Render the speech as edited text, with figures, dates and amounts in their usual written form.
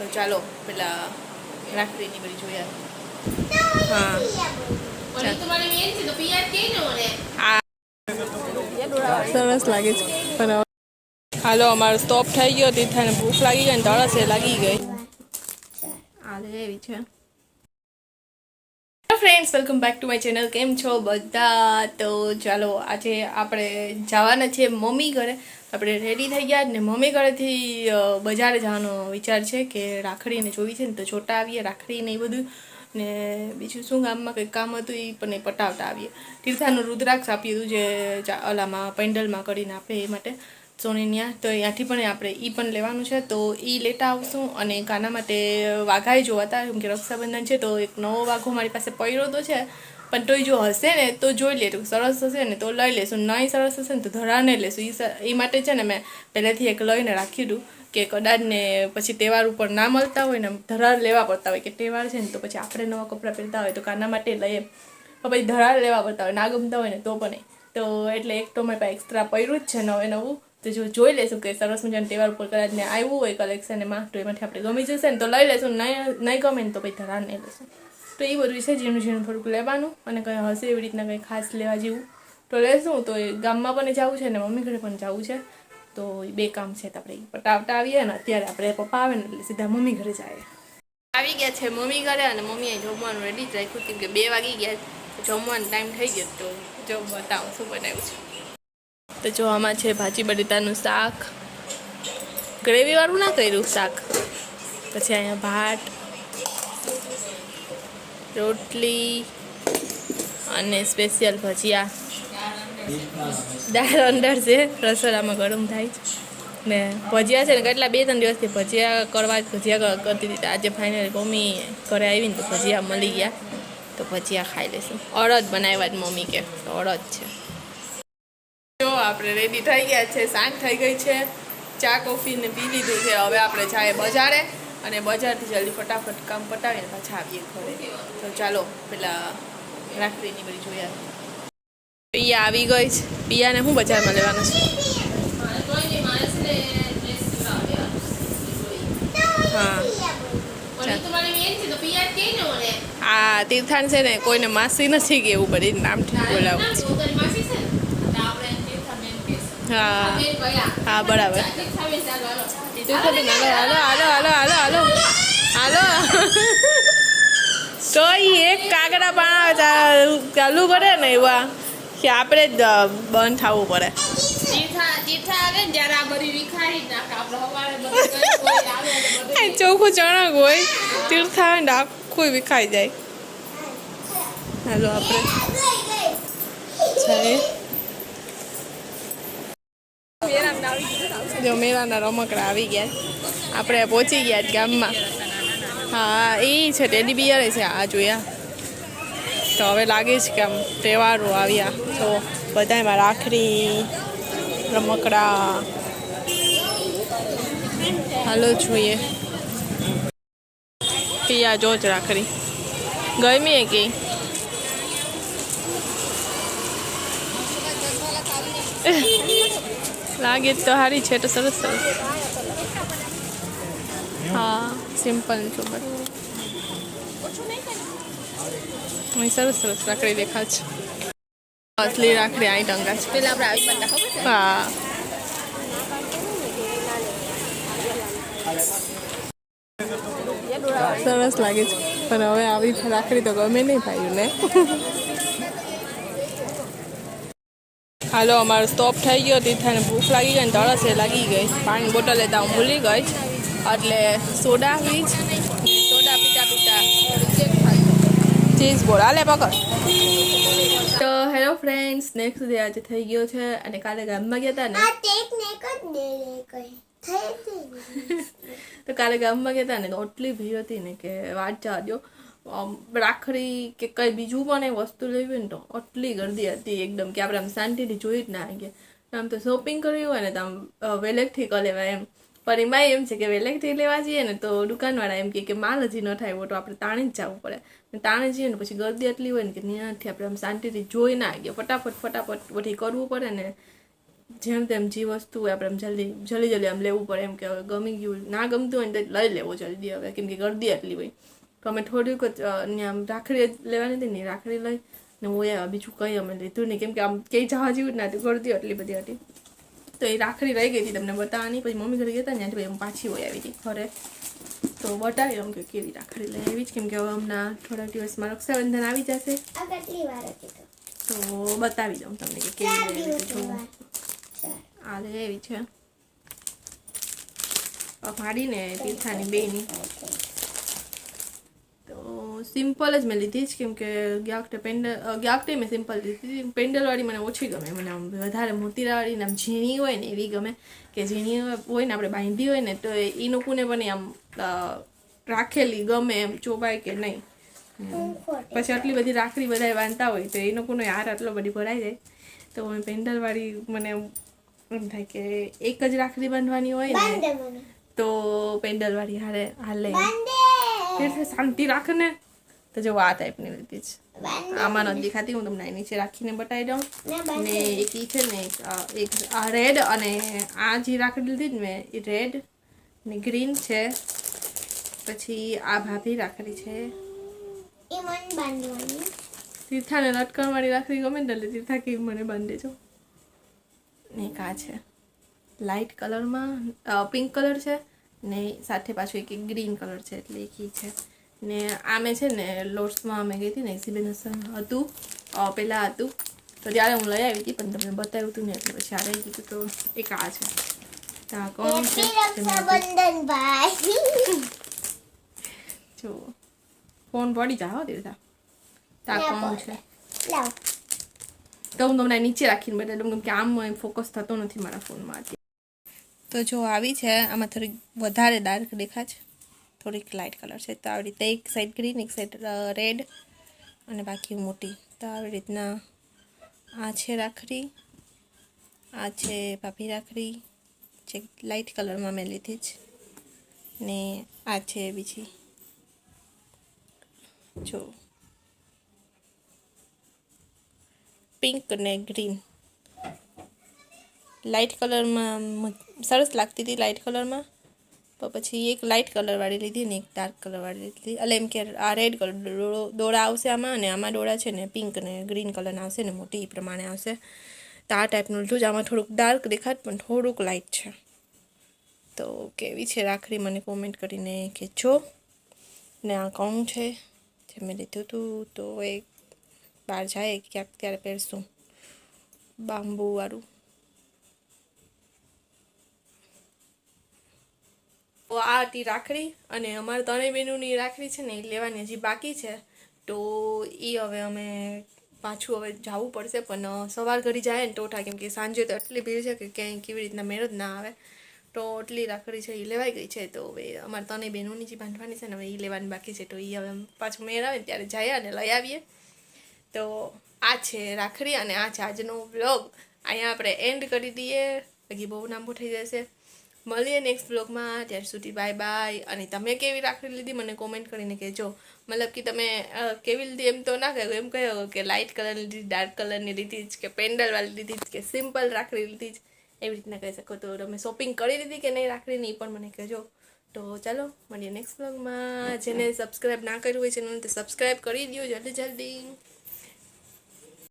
તો ચાલો પેલા રાખડીની બધી જોઈએ. હા સરસ લાગે છે પણ હાલો અમારો સ્ટોપ થઈ ગયો. તીર્થાને ભૂખ લાગી ગઈ ને તરસે લાગી ગઈ. આ એવી છે. Friends welcome back to my channel. કેમ છો બધા? તો ચાલો આજે આપણે જવાના છે મમ્મી ઘરે. આપણે રેડી થઈ ગયા ને મમ્મી ઘરેથી બજારે જવાનો વિચાર છે કે રાખડીને જોવી છે ને તો જોતા આવીએ રાખડી ને એ બધું. ને બીજું શું ગામમાં કંઈક કામ હતું એ પણ એ પટાવતા આવીએ. તીર્થાનું રુદ્રાક્ષ આપ્યું હતું જે ઓલામાં પેન્ડલમાં કરીને આપે એ માટે સોનીન્યા. તો ત્યાંથી પણ આપણે એ પણ લેવાનું છે તો એ લેતા આવશું. અને કાના માટે વાઘાઈ જોવાતા કેમ કે રક્ષાબંધન છે તો એક નવો વાઘો મારી પાસે પડ્યો તો છે પણ તોય જો હશે ને તો જોઈ લેશું. સરસ હશે ને તો લઈ લેશું, નહીં સરસ હશે ને તો ધરાને લેશું. એ માટે છે ને મેં પહેલેથી એક લઈને રાખી દઉં કે કદાચ ને પછી તહેવાર ઉપર ના મળતા હોય ને ધરાર લેવા પડતા હોય કે તહેવાર છે ને તો પછી આપણે નવા કપડાં પહેરતા હોય તો કાના માટે લઈએ પછી ધરાર લેવા પડતા હોય ના ગમતા હોય ને તો પણ તો એટલે એક તો મારી પાસે એક્સ્ટ્રા પડ્યું જ છે નવે નવું. તો જો જોઈ લેશું કે સરસ મજાના તહેવાર ઉપર કદાચ ને આવ્યું હોય કલેક્શન એમાં તો એમાંથી આપણે ગમી જશે ને તો લઈ લેશું, નહીં ગમે ને તો પછી ધરાર નહીં લેશું. તો એ બધું છે ઝીણું થોડુંક લેવાનું અને કંઈ હશે એવી રીતના કંઈ ખાસ લેવા જેવું તો લેશું. તો એ ગામમાં પણ જવું છે ને મમ્મી ઘરે પણ જવું છે તો એ બે કામ છે. તો આપણે પટાવટા આવીએ ને અત્યારે આપણે પપ્પા આવે ને એટલે સીધા મમ્મી ઘરે જાય. આવી ગયા છે મમ્મી ઘરે અને મમ્મીએ જમવાનું રેડી જ રાખ્યું કેમ કે 2 વાગી ગયા જમવાનો ટાઈમ થઈ ગયો. તો જો બતાવો શું બનાવ્યું છે. તો જો આમાં છે ભાજી બટેટાનું શાક, ગ્રેવીવાળું ના કર્યું શાક. પછી અહીંયા ભાત, રોટલી અને સ્પેશિયલ ભજીયા. દાળ અંદર છે રસોડામાં ગરમ થાય છે ને ભજીયા છે ને કેટલા 2-3 દિવસથી ભજીયા ભજીયા કરતી હતી. આજે ફાઇનલી મમ્મી ઘરે આવીને તો ભજીયા મળી ગયા તો ભજીયા ખાઈ લઈશું. અડદ બનાવ્યા જ મમ્મી કે તો અડદ છે. જો આપણે રેડી થઈ ગયા છે, સાંજ થઈ ગઈ છે, ચા કોફીને પી લીધું છે. હવે આપણે જાય બજારે અને બજારથી જલ્દી ફટાફટ કામ પટાવીને પાછા આવીએ ઘરે. તો ચાલો પેલા રાખડીની બધી જોઈએ. પિયા આવી ગઈ છે. પિયાને શું બજારમાં લેવાનું છે? હા તીર્થાન છે ને કોઈને માસી નથી કે એવું બધી નામથી બોલાવું છે. હા હા બરાબર. હાલો હાલો હાલો હાલો હાલો હાલો તો એક કાગડા પાણા ચાલુ કરે ને એવા કે આપણે જ બંધ થવું પડે. ચોખ્ખું ચણક હોય તીર્થા આવે ને આખું વિખાઈ જાય. હાલો આપણે જો મેળાના રમકડા આવી ગયા. આપણે પહોંચી ગયા ગામમાં. હા એ છે ટેડી બિયર છે. આ જોયા તો હવે લાગે છે કે આમ તહેવારો આવ્યા તો બધામાં રાખડી રમકડા. હાલો જોઈએ. પિયા જો જ રાખડી ગમી કે લાગે તો સારી છે તો સરસ સરસ. હા સિમ્પલ છો બસ સરસ સરસ રાખડી દેખા છે. અસલી રાખડી અહીં ટંગા છે. પેલા આપણે આવી બતા ખબર. હા સરસ લાગે છે પણ હવે આવી રાખડી તો ગમે નહીં ભાઈ ને. હાલો અમારો સ્ટોપ થઈ ગયો. તીર્થાને ભૂખ લાગી ગઈ ને તરસે લાગી ગઈ. પાણી બોટલ લેતા હું ભૂલી ગઈ એટલે સોડા આવી જ સોડા પીતા ચીઝ બોલ હાલે પકડ. તો હેલો ફ્રેન્ડ્સ, નેક્સ્ટ ડે આજે થઈ ગયો છે અને કાલે ગામમાં ગયા હતા ને તો કાલે ગામમાં ગયા હતા ને તો એટલી ભીડ હતી ને કે વાત જવા દો. રાખડી કે કંઈ બીજું પણ એ વસ્તુ લેવી ને તો આટલી ગરદી હતી એકદમ કે આપણે આમ શાંતિથી જોઈ જ ના ગયા. આમ તો શોપિંગ કરવી હોય ને તો આમ વેલેગથી કરી લેવાય એમ. પણ એમાં એમ છે કે વેલેગથી લેવા જઈએ ને તો દુકાનવાળા એમ કે માલ હજી ન થાય તો આપણે તાણી જ જવું પડે. તાણે જઈએ ને પછી ગરદી એટલી હોય ને કે ત્યાંથી આપણે આમ શાંતિથી જોઈ ના ગયા. ફટાફટ બધી કરવું પડે ને જેમ તેમ જે વસ્તુ હોય આપણે જલ્દી આમ લેવું પડે એમ કે હવે ગમી ગયું ના ગમતું હોય ને તો લઈ લેવો જલ્દી હવે કેમ કે ગરદી એટલી હોય તો અમે થોડીક જ આમ રાખડી લેવાની હતી ને રાખડી લઈ ને હું બીજું કંઈ અમે લીધું નહીં કેમ કે આમ કંઈ જવા જેવું જ ના હતું ગરદી એટલી બધી હતી તો એ રાખડી રહી ગઈ હતી તમને બતાવવાની પછી મમ્મી ઘરે ગયા હતા ને ત્યાંથી હું પાછી હોય આવી હતી ઘરે તો બતાવી દઉં કે કેવી રાખડી લઈ આવી જ કેમ કે હવે હમણાં થોડાક દિવસમાં રક્ષાબંધન આવી જશે તો બતાવી દઉં તમને કે કેવી લઈ આવી આ લઈ આવી છે માડીને તીર્થાની બેની તો સિમ્પલ જ મેં લીધી જ કેમ કે ગયા વખતે મેં સિમ્પલ લીધી પેન્ડલવાળી મને ઓછી ગમે મને આમ વધારે મોતીરાવાળી ને આમ ઝીણી હોય ને એવી ગમે કે ઝીણી હોય ને આપણે બાંધી હોય ને તો એ લોકોને પણ આમ રાખેલી ગમે એમ ચોબાય કે નહીં પછી આટલી બધી રાખડી બધા બાંધતા હોય તો એ લોકોનો હાર આટલો બધી ભરાઈ જાય તો મેં પેન્ડલવાળી મને એમ થાય કે એક જ રાખડી બાંધવાની હોય ને તો પેન્ડલવાળી હાલે શાંતિ રાખે ને તો જો આ ટાઈપની લીધી છે આમાં નથી દેખાતી હું તમને નીચે રાખીને બતાવી દઉં ને એક ઈ છે ને એક આ રેડ અને આ જે રાખડી લીધી ને મેં એ રેડ ને ગ્રીન છે પછી આ ભાભી રાખડી છે તીર્થાને લટકણવાળી રાખડી ગમે ને એટલે તીર્થા કેવી મને બાંધે છો ને એક આ છે લાઇટ કલરમાં પિંક કલર છે ને સાથે પાછું એક ગ્રીન કલર છે એટલે એક છે ને આ મેં છે ને લોટ્સમાં મેં ગઈ હતી ને એક્ઝિબિશન હતું પહેલાં હતું તો ત્યારે હું લઈ આવી હતી પણ તમને બતાવ્યું હતું ને એટલે પછી આ રહી ગયું તો એક આ છે આ કોણ છે જો ફોન પડી જા હો તીર્થા તા કોણ છે તો હું તમને નીચે રાખીને બતાવી કે આમ ફોકસ થતો નથી મારા ફોનમાં તો જો આવી છે આમાં થોડીક વધારે ડાર્ક દેખાય છે થોડીક લાઇટ કલર છે તો આવી રીતે એક સાઈડ ગ્રીન એક સાઈડ રેડ અને બાકી મોટી તો આવી રીતના આ છે રાખડી આ છે ભાભી રાખડી જે લાઇટ કલરમાં મેં લીધી જ ને આ છે બીજી જો પિંક ને ગ્રીન લાઇટ કલરમાં સરસ લાગતી હતી લાઇટ કલરમાં તો પછી એક લાઇટ કલરવાળી લીધી ને એક ડાર્ક કલરવાળી લીધી એટલે એમ કે આ રેડ કલર દોરા આવશે આમાં અને આમાં દોરા છે ને પિંક ને ગ્રીન કલરના આવશે ને મોટી પ્રમાણે આવશે તો આ ટાઈપનું લીધું જ આમાં થોડુંક ડાર્ક દેખાત પણ થોડુંક લાઇટ છે તો કેવી છે રાખડી મને કોમેન્ટ કરીને કહેજો ને આ કોણ છે જે મેં લીધું હતું તો એક બહાર જાય ક્યાંક ત્યારે પહેરશું બાંબુવાળું આ હતી રાખડી અને અમારા ત્રણેય બહેનોની રાખડી છે ને એ લેવાની હજી બાકી છે તો એ હવે અમે પાછું હવે જવું પડશે પણ સવાર ઘડી જાય ને ટોઠા કેમ કે સાંજે તો એટલી ભીડ છે કે ક્યાંય કેવી રીતના મેળ જ ના આવે તો એટલી રાખડી છે એ લેવાઈ ગઈ છે તો હવે અમારા ત્રણેય બહેનોની જે બાંધવાની છે ને હવે એ લેવાની બાકી છે તો એ હવે પાછું મેળ આવે ને ત્યારે જઈએ અને લઈ આવીએ તો આ છે રાખડી અને આ છે આજનો વ્લોગ અહીંયા આપણે એન્ડ કરી દઈએ બાકી બહુ લાંબુ થઈ જશે મળીએ નેક્સ્ટ વ્લોગમાં ત્યાર સુધી બાય બાય અને તમે કેવી રાખડી લીધી મને કોમેન્ટ કરીને કહેજો મતલબ કે તમે કેવી લીધી એમ તો ના કહ્યું એમ કહ્યું કે લાઇટ કલરની લીધી ડાર્ક કલરની લીધી જ કે પેન્ડલવાળી લીધી જ કે સિમ્પલ રાખડી લીધી જ એવી રીતના કહી શકો તો તમે શોપિંગ કરી લીધી કે નહીં રાખડીની એ પણ મને કહેજો તો ચાલો મળીએ નેક્સ્ટ વ્લોગમાં જેને સબસ્ક્રાઈબ ના કર્યું હોય ચેનલને સબસ્ક્રાઈબ કરી દો જલ્દી